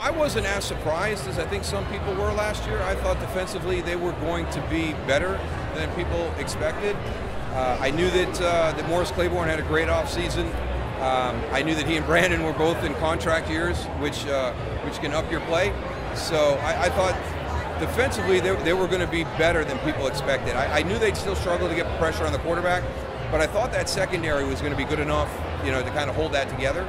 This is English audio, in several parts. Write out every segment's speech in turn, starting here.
I wasn't as surprised as I think some people were last year. I thought defensively they were going to be better than people expected. I knew that Morris Claiborne had a great offseason. I knew that he and Brandon were both in contract years, which can up your play. So I thought defensively they were going to be better than people expected. I knew they'd still struggle to get pressure on the quarterback, but I thought that secondary was going to be good enough, you know, to kind of hold that together.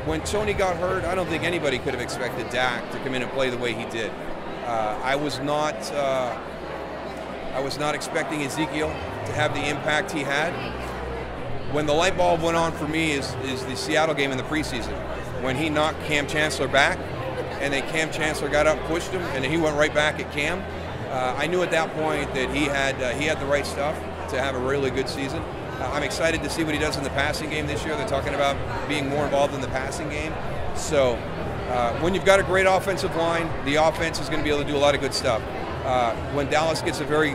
When Tony got hurt, I don't think anybody could have expected Dak to come in and play the way he did. I was not expecting Ezekiel to have the impact he had. When the light bulb went on for me is the Seattle game in the preseason, when he knocked Cam Chancellor back, and then Cam Chancellor got up, pushed him, and then he went right back at Cam. I knew at that point that he had the right stuff to have a really good season. I'm excited to see what he does in the passing game this year. They're talking about being more involved in the passing game. So when you've got a great offensive line, the offense is going to be able to do a lot of good stuff. When Dallas gets a very,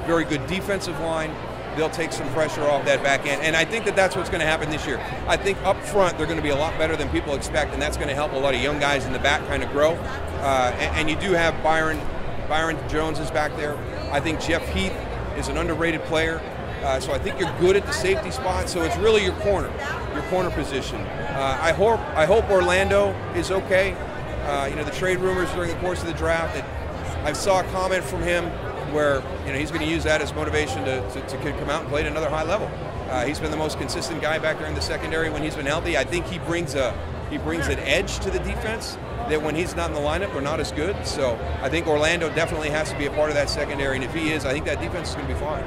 very good defensive line, they'll take some pressure off that back end. And I think that that's what's going to happen this year. I think up front they're going to be a lot better than people expect, and that's going to help a lot of young guys in the back kind of grow. And you do have Byron Jones is back there. I think Jeff Heath is an underrated player. So I think you're good at the safety spot. So it's really your corner position. I hope Orlando is okay. You know, the trade rumors during the course of the draft, that I saw a comment from him where, you know, he's going to use that as motivation to come out and play at another high level. He's been the most consistent guy back there in the secondary when he's been healthy. I think he brings an edge to the defense that when he's not in the lineup, they're not as good. So I think Orlando definitely has to be a part of that secondary, and if he is, I think that defense is going to be fine.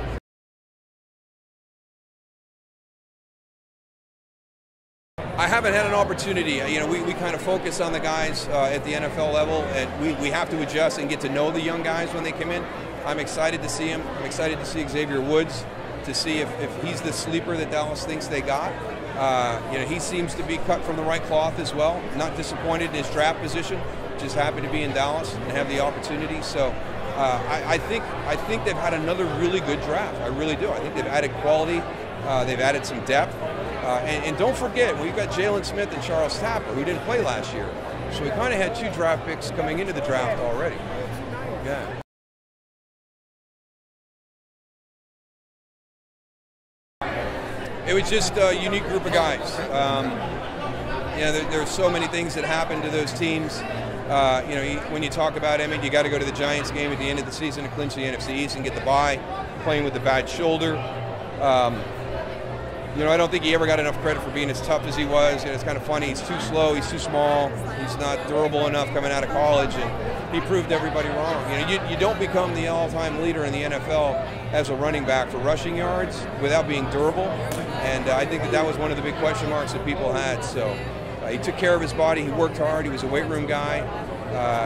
I haven't had an opportunity. You know, we kind of focus on the guys at the NFL level, and we have to adjust and get to know the young guys when they come in. I'm excited to see him. I'm excited to see Xavier Woods, to see if he's the sleeper that Dallas thinks they got. You know, he seems to be cut from the right cloth as well. Not disappointed in his draft position. Just happy to be in Dallas and have the opportunity. So I think they've had another really good draft. I really do. I think they've added quality. They've added some depth. And don't forget, we've got Jalen Smith and Charles Tapper, who didn't play last year. So we kind of had 2 draft picks coming into the draft already. Yeah. It was just a unique group of guys. You know, there's so many things that happen to those teams. You know, when you talk about Emmitt, you got to go to the Giants game at the end of the season to clinch the NFC East and get the bye, playing with a bad shoulder. You know, I don't think he ever got enough credit for being as tough as he was. You know, it's kind of funny. He's too slow. He's too small. He's not durable enough coming out of college, and he proved everybody wrong. You know, you don't become the all-time leader in the NFL as a running back for rushing yards without being durable. And I think that was one of the big question marks that people had. So he took care of his body. He worked hard. He was a weight room guy.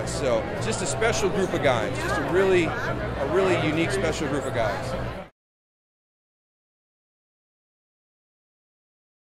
So just a special group of guys. Just a really unique, special group of guys.